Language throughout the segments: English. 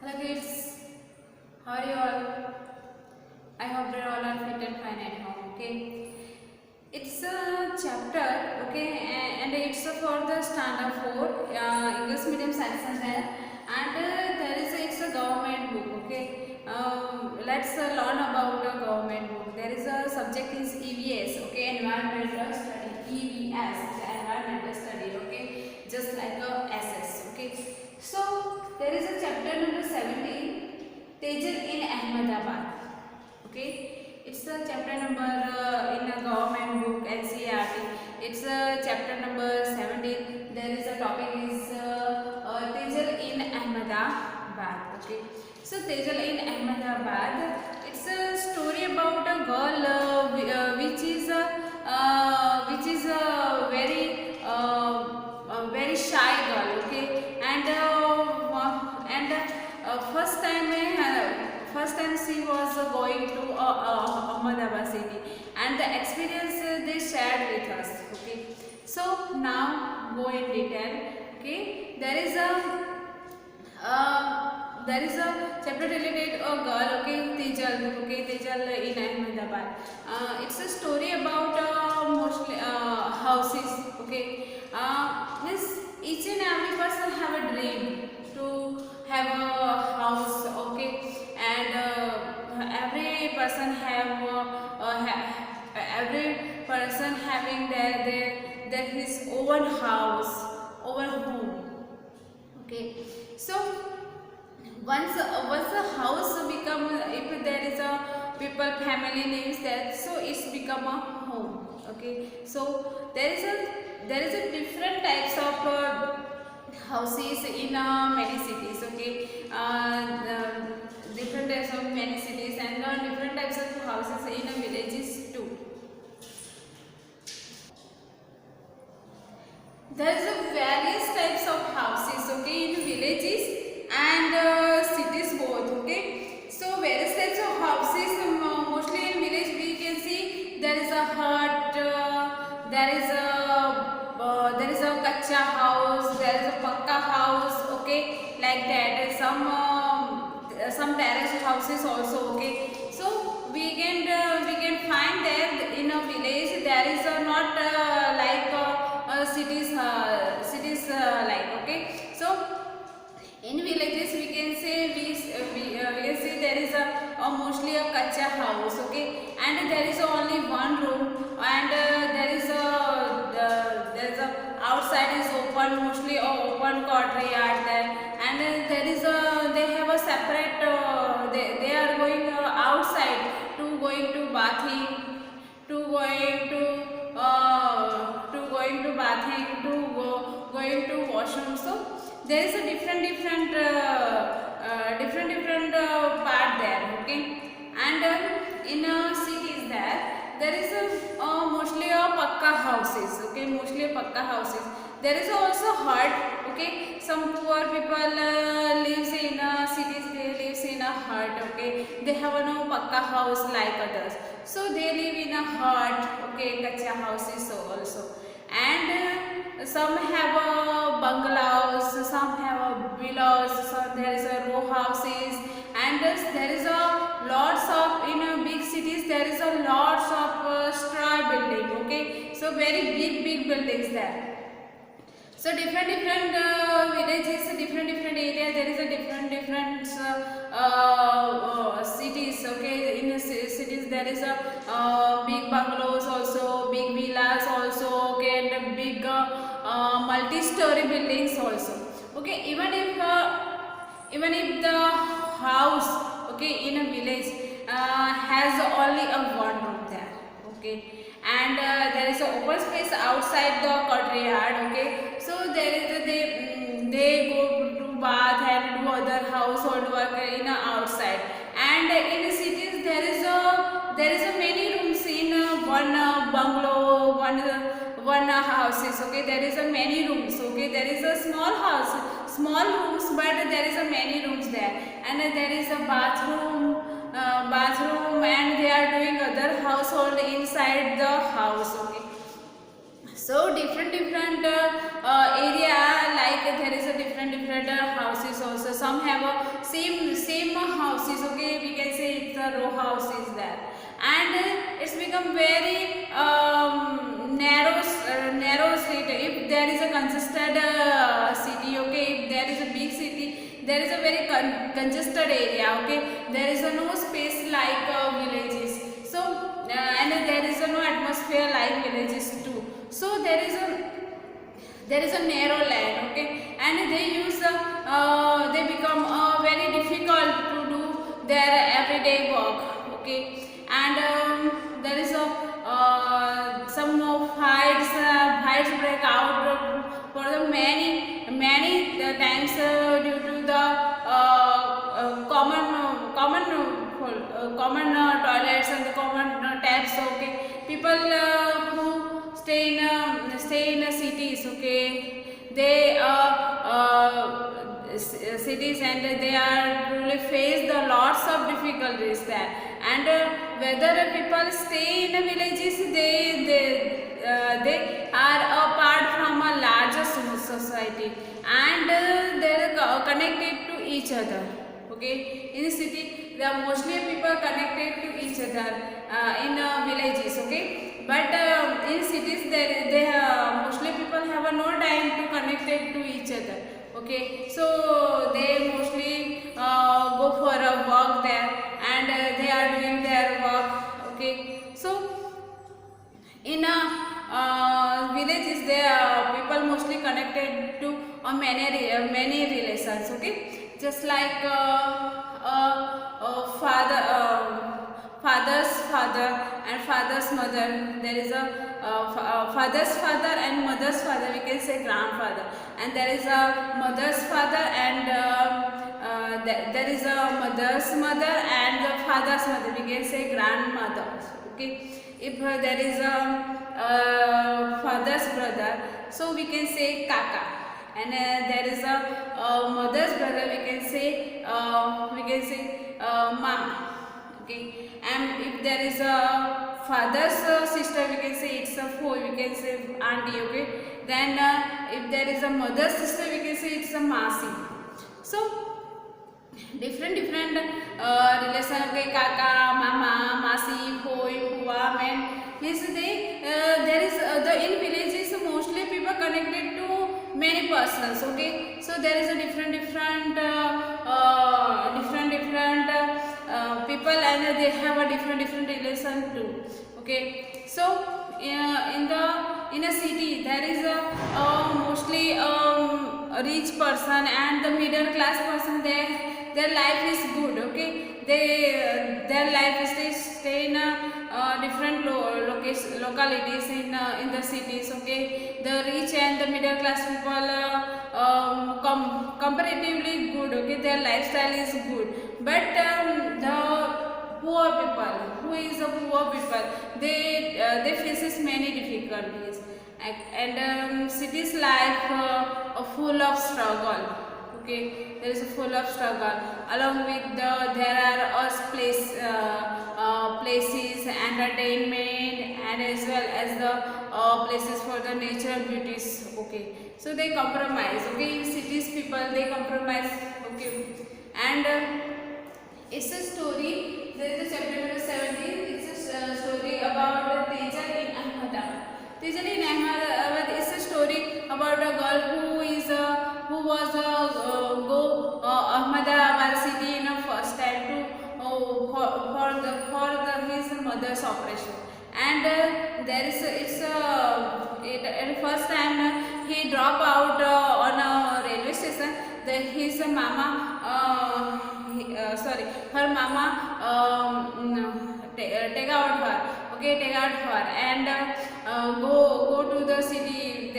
Hello kids, how are you all? I hope you all are fit and fine at home. Okay, it's a chapter. Okay, and it's for the standard 4 English medium section there, and there is it's a government book. Okay, let's learn about the government book. There is a subject is EVS. Okay, environmental study. EVS, environmental study. Okay, just like a SS. Okay, so there is a chapter number 17, Tejal in Ahmedabad. Okay, it's a chapter number in a government book NCERT. It's chapter number 17. There is a topic is Tejal in Ahmedabad. Okay, so Tejal in Ahmedabad. It's a story about a girl which is a very shy girl. Okay, and first time she was going to Ahmedabad city, and the experience they shared with us. Okay, so now go in detail. Okay, there is a chapter related a girl. Okay, Tejal. Okay, Tejal in Ahmedabad. It's a story about mostly houses. Okay, means each and every person have a dream to have a house. Okay, and every person having their his own house, own home. Okay, so once a house become, if there is a people family lives there, so it's become a home. Okay, so there is a different types of houses in many cities. Okay, different types of many cities, and different types of houses in villages too. There is a various types of houses. Okay, in villages and cities both. Okay, so various types of houses. Mostly in village we can see there is a hut, there is a kacha house, there is a pakka house. Okay, like that. Some terrace houses also. Okay, so we can find that in a village there is not like cities like. Okay, so in villages we can say we can say there is a mostly a kacha house. Okay, and there is only one room, and there is a outside is open, mostly a open courtyard there, and there is a they have a separate they are going outside to going to bathing, to going to bathing, going to washroom. So there is a different part there. Okay, and in cities there is a mostly a pakka houses. Okay, mostly a pakka houses. There is also hut. Okay, some poor people lives in cities, they lives in a hut. Okay, they have no pakka house like others, so they live in a hut. Okay, kacha houses also, and some have bungalows, some have villas, some there is a row houses, and there is a lots of in big cities there is a lots of straw building. Okay, so very big buildings there. So different villages, different areas, there is a different cities. Okay, in cities there is a big bungalows also, big villas also. Okay, and big multi-story buildings also. Okay, even if the house, okay, in a village has only a one room there. Okay, and there is a open space outside the courtyard. Okay, so there is they go to bath and do other household work in outside, and in cities there is a many rooms in one bungalow, one houses. Okay, there is a many rooms. Okay, there is a small house, small rooms, but there is a many rooms there, and there is a bathroom, and they are doing other household inside the house. Okay, so different area, like there is a different different houses also. Some have a same houses. Okay, we can say it's a row house is there, and it's become very narrow street. If there is a congested city, okay, if there is a big city, there is a very congested area. Okay, there is a no space like villages. So and there is a no atmosphere like villages too. So there is a narrow land. Okay, and they become very difficult to do their everyday work. Okay, and there is a some of fights break out for the many times due to the common toilets and the common taps. Okay, people who stay in cities. Okay, they cities, and they are really face the lots of difficulties there. And whether people stay in the villages, they are apart from a larger society, and they are connected to each other. Okay, in the city, they are mostly people connected to each other in villages. Okay, but in cities, they mostly people have no time to connected to each other. Okay, so they mostly go for a walk there, and they are doing their work. Okay, so in villages, there people mostly connected to many relations. Okay, just like father's father and father's mother. There is a father's father and mother's father, we can say grandfather, and there is a mother's father, and there is a mother's mother and the father's mother, we can say grandmother. Okay, if there is a father's brother, so we can say kaka, and there is a mother's brother, we can say mama. Okay, and if there is a father's sister, we can say it's a foe, we can say auntie. Okay, then if there is a mother's sister, we can say it's a masi. So different relation. Okay, kaka, mama, masi, phoi, phua, man, means there is in villages mostly people connected to many persons. Okay, so there is a different people, and they have a different relation too. Okay, so in a city, there is a mostly a rich person and the middle class person. Their life is good. Okay, their life is stay in different localities in the cities. Okay, the rich and the middle class people comparatively good. Okay, their lifestyle is good, but the poor people, who is a poor people, they faces many difficulties, and cities life full of struggle. Okay, there is a full of struggle. Along with there are places, entertainment, and as well as the places for the natural beauties. Okay, so they compromise. Okay, in cities people they compromise. Okay, and it's a story. There is a chapter number 17. It's a story about Teja in Ahmedabad. Teja in Ahmedabad is a story about a girl who was go Ahmedabad city in a first time to for his mother's operation, and there is at first time he drop out on a railway station. His mama her mama take out her. Okay, take out her and go to the city.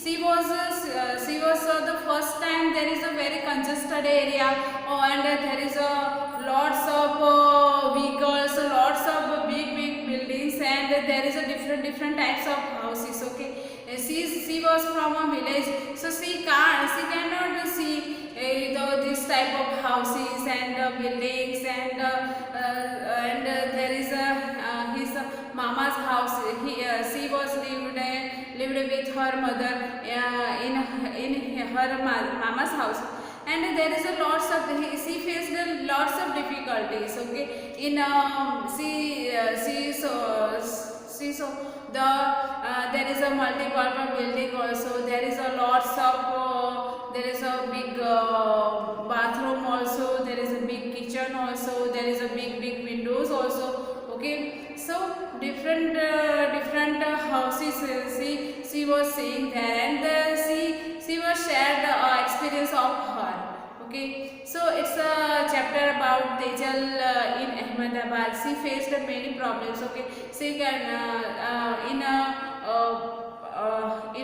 She was the first time. There is a very congested area, and there is lots of vehicles, lots of big buildings, and there is a different types of houses. Okay, she was from a village, so she cannot see this type of houses and buildings, and there is his mama's house. She was lived with her mother in her mama's house, and there is a lots of she faced lots of difficulties. Okay, in she so the there is a multi-purpose building also. There is a lots of there is a big bathroom also. There is a big kitchen also. There is a big windows also. Okay, so different houses she was seeing there, and she was shared the experience of her. Okay, so it's a chapter about Tejal in Ahmedabad. She faced many problems. Okay, she can in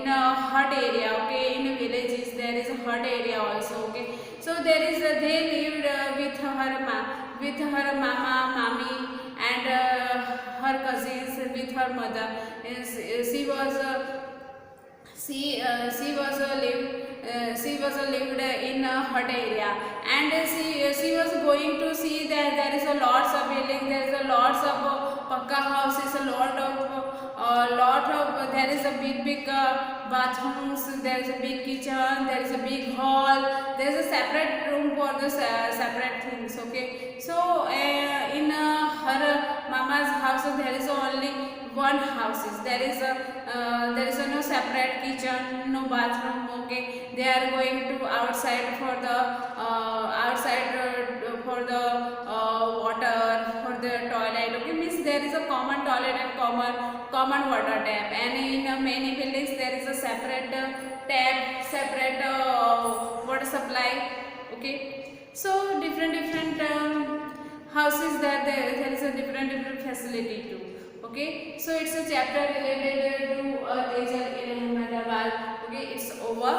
a hut area. Okay, in villages there is a hut area also. Okay, so there is they lived with her mama, mommy, and her cousins with her mother. She was she was lived in a hut area, and she was going to see that there is a lots of building, there is a lots of pakka houses, a lot of there is a big bathrooms, there is a big kitchen, there is a big hall, there is a separate room for the separate things. Okay, so in her mama's house there is only one houses. There is a no separate kitchen, no bathroom. Okay, they are going to outside for the water, for the toilet. Okay, means there is a common toilet and common water tap, and in many buildings there is a separate tap, separate water supply. Okay, so different houses that there is a different facility too. Okay, so it's a chapter related to Tejal in Ahmedabad. Okay, it's over.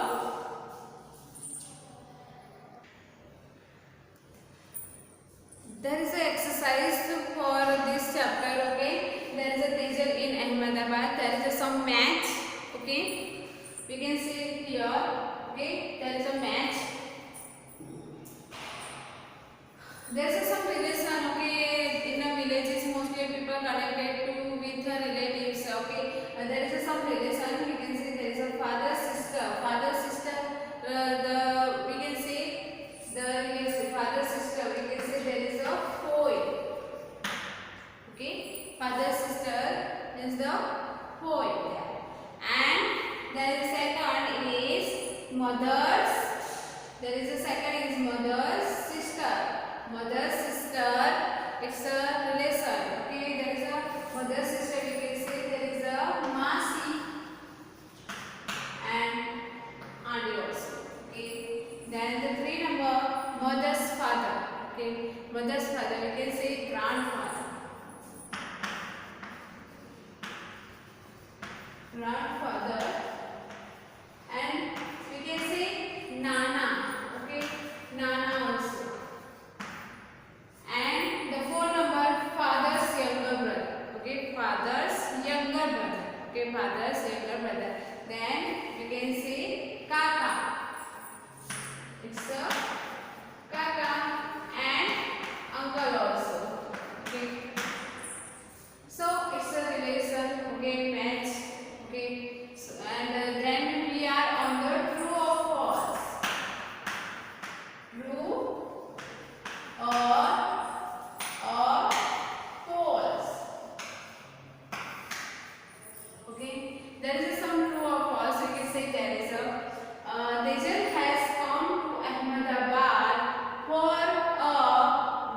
There is an exercise for this chapter. Okay, there is a Tejal in Ahmedabad. There is some match. Okay, we can see it here. Okay, there is a match. There is some relation. Okay, in a villages mostly people connected to with relatives. Okay, there is some relation. We can see there is a father sister. The we can say the yes, father sister. We can say there is a foil. Okay, father sister is the foil, and there is second is mother's. There is a second is mother's sister. Mother sister, it's a relation. Okay, there is a mother sister. We can say there is a masi and auntie also. Okay, then the three number mother's father. Okay, mother's father. We can say grandfather. Grandfather, and we can say nana. Okay, nana also. And the fourth number father's younger brother. Okay, father's younger brother. Okay, father's younger brother. Then we can say kaka. It's a kaka and uncle also. Okay, so it's a relation. Okay, match. Okay, so, and then we are on the true or false. True or false. Okay, there is some true or false. You can say there is a Tejal has come to Ahmedabad for a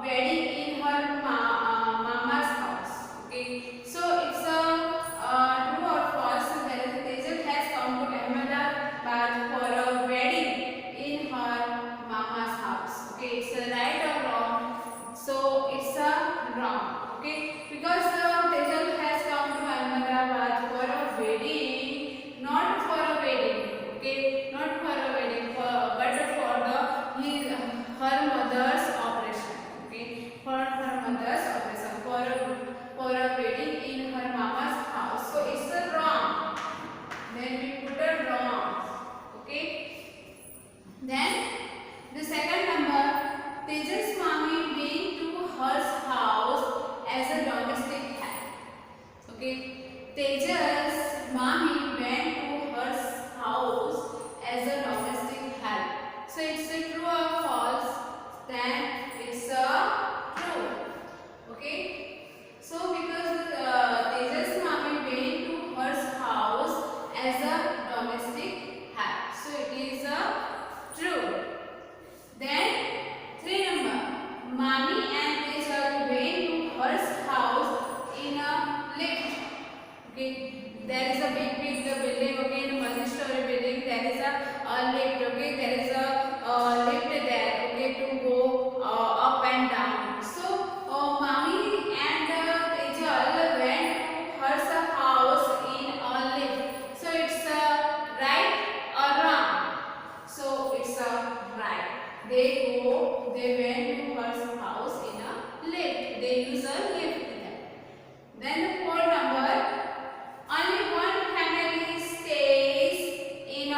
wedding in her mama's house. Okay, so it's a true or false. There is a Tejal has come to Ahmedabad for a wedding in her mama's house. then it's a true. Okay. So because Tejas mommy went to her house as a domestic help, so it is a true. Then 3 number, mommy and Tejal went to her house in a lift. Okay, there is a big building. Okay, in a multi-story building there is a lift. Okay, there is a lift there. Okay, to go up and down. So mommy and Tejal went to her house in a lift. So it's right or wrong? So it's right. They went to her house in a lift. They use a lift there. Then the fourth number, only one family stays in a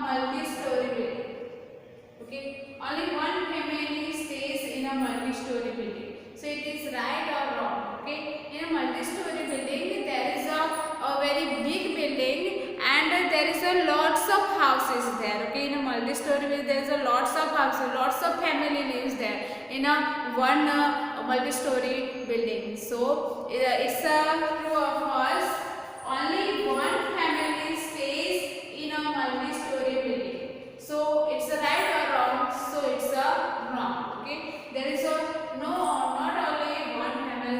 multi-story building. Okay, only one family stays in a multi-story building. So it is right or wrong? Okay, in a multi-story building there is a very big building and there is a lots of houses there. Okay, in a multi-story building there is a lots of houses, lots of family lives there in a one multi-story building. So it's a true or false. Only one family stays in a multi-story building. So it's a right or wrong? So it's a wrong. Okay. There is a not only one family.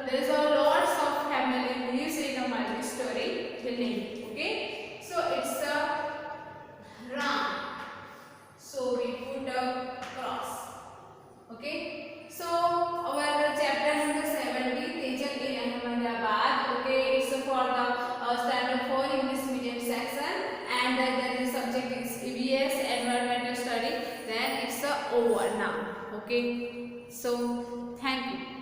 There is a lots of family lives in a multi-story building. Okay. So it's a wrong. So we put a cross. Okay. So our chapter number 70, Tejal in Ahmedabad. Okay, it's for the standard 4 English medium section, and then the subject is EVS environmental study. Then it's over now. Okay. So thank you.